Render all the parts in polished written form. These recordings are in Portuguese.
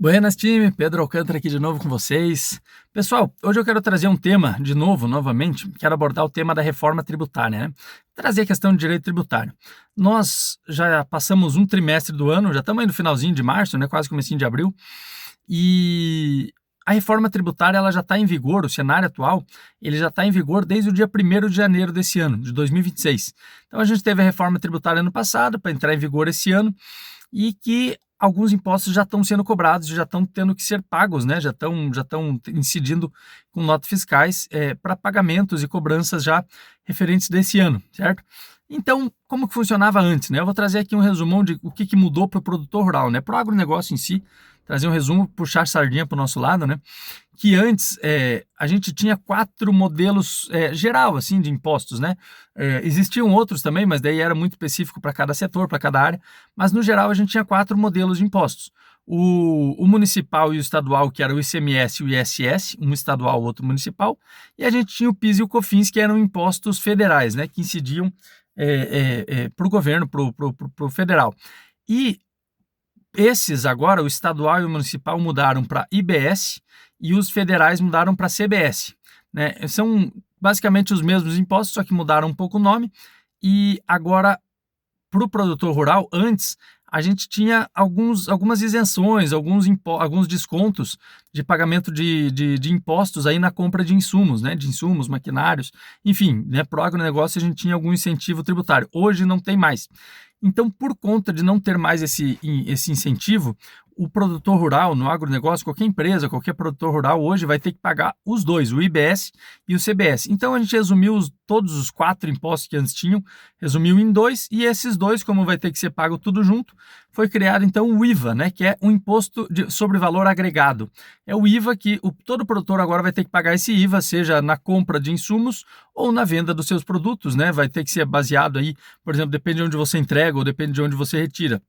Buenas, time, Pedro Alcântara aqui de novo com vocês. Pessoal, hoje eu quero trazer um tema de novo, novamente, quero abordar o tema da reforma tributária, né? Trazer a questão de direito tributário. Nós já passamos um trimestre do ano, já estamos aí no finalzinho de março, né? Quase comecinho de abril, e a reforma tributária ela já está em vigor, o cenário atual, ele já está em vigor desde o dia 1º de janeiro desse ano, de 2026. Então a gente teve a reforma tributária ano passado, para entrar em vigor esse ano, e que alguns impostos já estão sendo cobrados, já estão tendo que ser pagos, né? Já estão incidindo com notas fiscais para pagamentos e cobranças já referentes desse ano, certo? Então, como que funcionava antes, né? Eu vou trazer aqui um resumão de o que mudou para o produtor rural, né? Para o agronegócio em si, trazer um resumo, puxar sardinha para o nosso lado, né? Que antes a gente tinha 4 modelos geral, assim, de impostos, né? Existiam outros também, mas daí era muito específico para cada setor, para cada área, mas no geral a gente tinha 4 modelos de impostos. O municipal e o estadual, que era o ICMS e o ISS, um estadual, outro municipal, e a gente tinha o PIS e o COFINS, que eram impostos federais, né? Que incidiam para o governo, para o federal. E esses agora, o estadual e o municipal, mudaram para IBS e os federais mudaram para CBS, né? São basicamente os mesmos impostos, só que mudaram um pouco o nome. E agora, para o produtor rural, antes a gente tinha algumas isenções, alguns descontos de pagamento de impostos aí na compra de insumos, né? De insumos, maquinários, enfim, né? Para o agronegócio a gente tinha algum incentivo tributário. Hoje não tem mais. Então, por conta de não ter mais esse incentivo, o produtor rural no agronegócio, qualquer empresa, qualquer produtor rural hoje vai ter que pagar os dois, o IBS e o CBS. Então a gente resumiu todos os 4 impostos que antes tinham, resumiu em 2, e esses 2, como vai ter que ser pago tudo junto, foi criado então o IVA, né, que é um imposto sobre valor agregado. É o IVA que todo produtor agora vai ter que pagar esse IVA, seja na compra de insumos ou na venda dos seus produtos, né? Vai ter que ser baseado aí, por exemplo, depende de onde você entrega ou depende de onde você retira.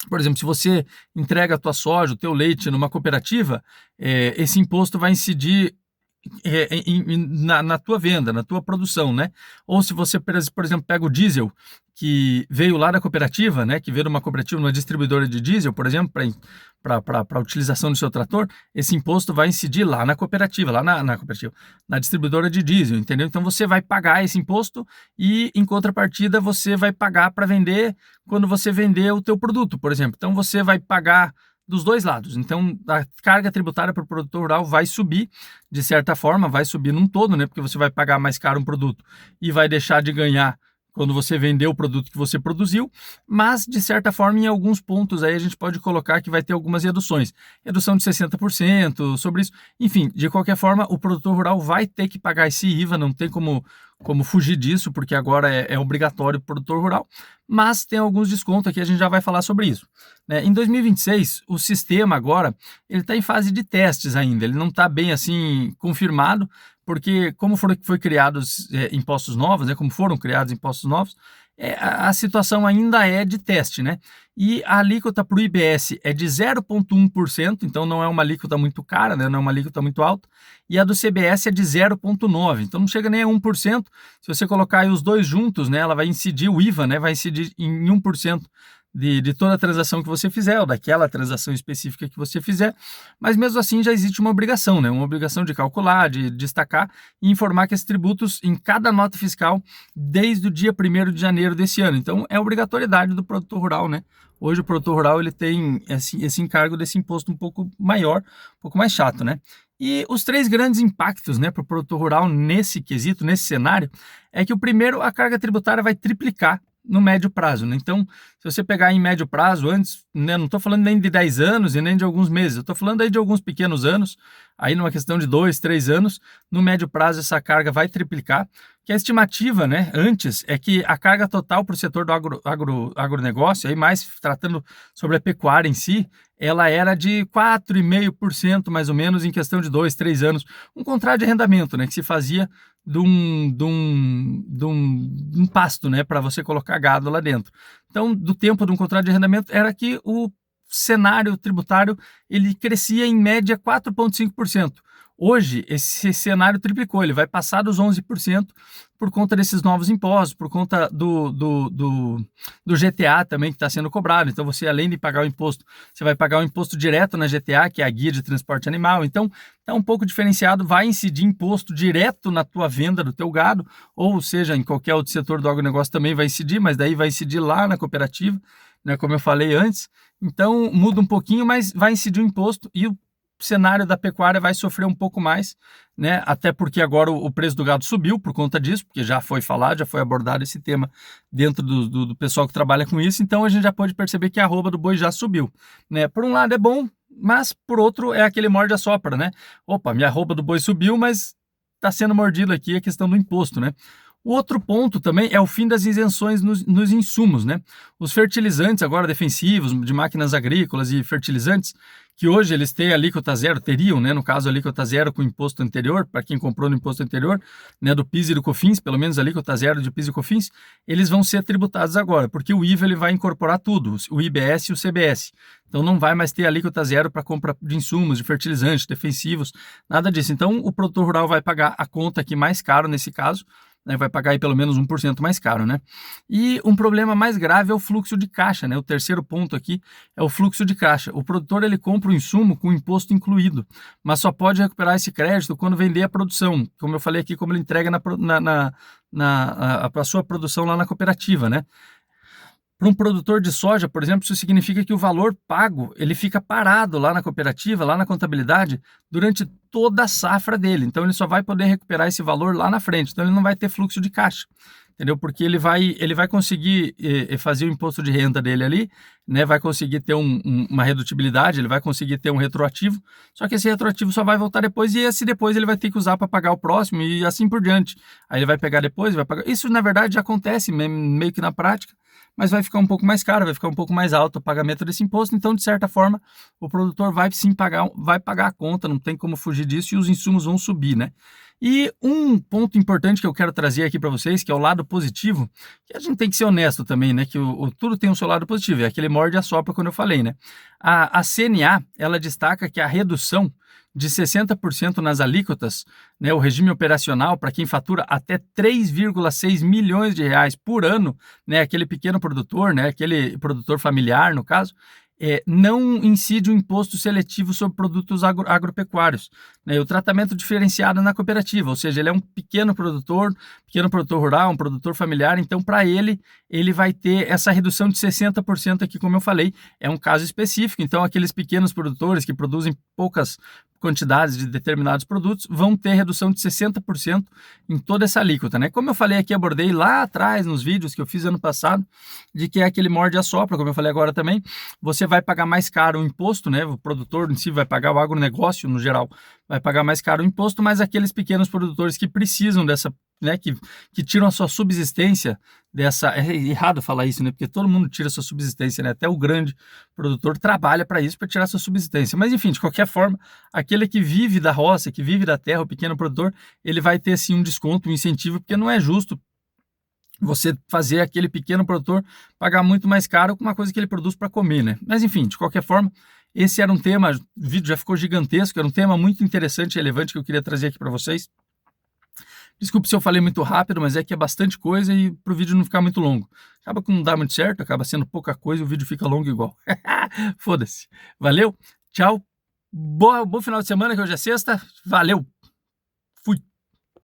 Por exemplo, se você entrega a tua soja, o teu leite numa cooperativa, esse imposto vai incidir na tua venda, na tua produção, né? Ou se você, por exemplo, pega o diesel que veio lá da cooperativa, né? Que veio de uma cooperativa, uma distribuidora de diesel, por exemplo, para a utilização do seu trator, esse imposto vai incidir lá na cooperativa, na cooperativa, na distribuidora de diesel, entendeu? Então você vai pagar esse imposto e, em contrapartida, você vai pagar para vender quando você vender o teu produto, por exemplo. Então você vai pagar dos dois lados. Então, a carga tributária para o produtor rural vai subir, de certa forma, vai subir num todo, né? Porque você vai pagar mais caro um produto e vai deixar de ganhar quando você vender o produto que você produziu, mas, de certa forma, em alguns pontos aí a gente pode colocar que vai ter algumas reduções. Redução de 60% sobre isso. Enfim, de qualquer forma, o produtor rural vai ter que pagar esse IVA, não tem como fugir disso, porque agora é obrigatório para o produtor rural, mas tem alguns descontos aqui, a gente já vai falar sobre isso, né? Em 2026, o sistema agora, ele está em fase de testes ainda, ele não está bem assim confirmado, porque como foi criados impostos novos, né, como foram criados impostos novos, a situação ainda é de teste, né? E a alíquota para o IBS é de 0,1%, então não é uma alíquota muito cara, né? Não é uma alíquota muito alta, e a do CBS é de 0,9%, então não chega nem a 1%. Se você colocar aí os dois juntos, né, ela vai incidir, o IVA, né, vai incidir em 1% de toda a transação que você fizer, ou daquela transação específica que você fizer, mas mesmo assim já existe uma obrigação, né? Uma obrigação de calcular, de destacar e informar que esses tributos em cada nota fiscal desde o dia 1º de janeiro desse ano. Então é obrigatoriedade do produtor rural, né? Hoje o produtor rural ele tem esse encargo desse imposto um pouco maior, um pouco mais chato, né? E os 3 grandes impactos, né, para o produtor rural nesse quesito, nesse cenário, é que o primeiro, a carga tributária vai triplicar no médio prazo, né? Então, se você pegar em médio prazo, antes, né, não estou falando nem de 10 anos e nem de alguns meses, eu estou falando aí de alguns pequenos anos, aí numa questão de 2, 3 anos, no médio prazo essa carga vai triplicar, que a estimativa, né, antes, é que a carga total para o setor do agronegócio, aí mais tratando sobre a pecuária em si, ela era de 4,5% mais ou menos em questão de 2, 3 anos, um contrato de arrendamento, né, que se fazia de um pasto, né, para você colocar gado lá dentro. Então, do tempo de um contrato de arrendamento era que o cenário tributário ele crescia em média 4,5%. Hoje, esse cenário triplicou, ele vai passar dos 11% por conta desses novos impostos, por conta do GTA também que está sendo cobrado. Então, você, além de pagar o imposto, você vai pagar o imposto direto na GTA, que é a Guia de Transporte Animal. Então, está um pouco diferenciado, vai incidir imposto direto na tua venda do teu gado, ou seja, em qualquer outro setor do agronegócio também vai incidir, mas daí vai incidir lá na cooperativa, né, como eu falei antes. Então, muda um pouquinho, mas vai incidir o imposto e o cenário da pecuária vai sofrer um pouco mais, né? Até porque agora o preço do gado subiu por conta disso, porque já foi falado, já foi abordado esse tema dentro do pessoal que trabalha com isso, então a gente já pode perceber que a arroba do boi já subiu, né? Por um lado é bom, mas por outro é aquele morde-a-sopra, né? Opa, minha arroba do boi subiu, mas está sendo mordido aqui a questão do imposto, né? O outro ponto também é o fim das isenções nos insumos, né? Os fertilizantes agora defensivos, de máquinas agrícolas e fertilizantes, que hoje eles têm alíquota zero, teriam, né? No caso, alíquota zero com o imposto anterior, para quem comprou no imposto anterior, né? Do PIS e do COFINS, pelo menos alíquota zero de PIS e COFINS, eles vão ser tributados agora, porque o IVA ele vai incorporar tudo, o IBS e o CBS. Então não vai mais ter alíquota zero para compra de insumos, de fertilizantes, defensivos, nada disso. Então o produtor rural vai pagar a conta aqui mais caro nesse caso, né, vai pagar aí pelo menos 1% mais caro, né? E um problema mais grave é o fluxo de caixa, né? O terceiro ponto aqui é o fluxo de caixa. O produtor ele compra o insumo com o imposto incluído, mas só pode recuperar esse crédito quando vender a produção, como eu falei aqui, como ele entrega a sua produção lá na cooperativa, né? Para um produtor de soja, por exemplo, isso significa que o valor pago ele fica parado lá na cooperativa, lá na contabilidade, durante toda a safra dele. Então, ele só vai poder recuperar esse valor lá na frente. Então, ele não vai ter fluxo de caixa, entendeu? Porque ele vai conseguir fazer o imposto de renda dele ali, né? Vai conseguir ter uma redutibilidade, ele vai conseguir ter um retroativo, só que esse retroativo só vai voltar depois e esse depois ele vai ter que usar para pagar o próximo e assim por diante. Aí ele vai pegar depois, vai pagar. Isso, na verdade, já acontece meio que na prática, mas vai ficar um pouco mais caro, vai ficar um pouco mais alto o pagamento desse imposto, então, de certa forma, o produtor vai sim pagar a conta, não tem como fugir disso, e os insumos vão subir, né? E um ponto importante que eu quero trazer aqui para vocês, que é o lado positivo, que a gente tem que ser honesto também, né? Que tudo tem um seu lado positivo, é aquele morde-a-sopra quando eu falei, né? A CNA, ela destaca que a redução de 60% nas alíquotas, né, o regime operacional para quem fatura até 3,6 milhões de reais por ano, né, aquele pequeno produtor, né, aquele produtor familiar, no caso, não incide o imposto seletivo sobre produtos agropecuários, né, o tratamento diferenciado na cooperativa, ou seja, ele é um pequeno produtor rural, um produtor familiar, então para ele vai ter essa redução de 60% aqui, como eu falei, é um caso específico, então aqueles pequenos produtores que produzem poucas quantidades de determinados produtos vão ter redução de 60% em toda essa alíquota, né? Como eu falei aqui, abordei lá atrás nos vídeos que eu fiz ano passado, de que é aquele morde-a-sopra, como eu falei agora também, você vai pagar mais caro o imposto, né? O produtor em si vai pagar, o agronegócio no geral vai pagar mais caro o imposto, mas aqueles pequenos produtores que precisam dessa, né, que tiram a sua subsistência dessa, é errado falar isso, né, porque todo mundo tira a sua subsistência, né, até o grande produtor trabalha para isso, para tirar a sua subsistência, mas enfim, de qualquer forma, aquele que vive da roça, que vive da terra, o pequeno produtor, ele vai ter sim um desconto, um incentivo, porque não é justo você fazer aquele pequeno produtor pagar muito mais caro com uma coisa que ele produz para comer, né? Mas enfim, de qualquer forma, esse era um tema, o vídeo já ficou gigantesco, era um tema muito interessante e relevante que eu queria trazer aqui para vocês. Desculpe se eu falei muito rápido, mas é que é bastante coisa e para o vídeo não ficar muito longo. Acaba que não dá muito certo, acaba sendo pouca coisa e o vídeo fica longo igual. Foda-se. Valeu, tchau, bom final de semana que hoje é sexta, valeu!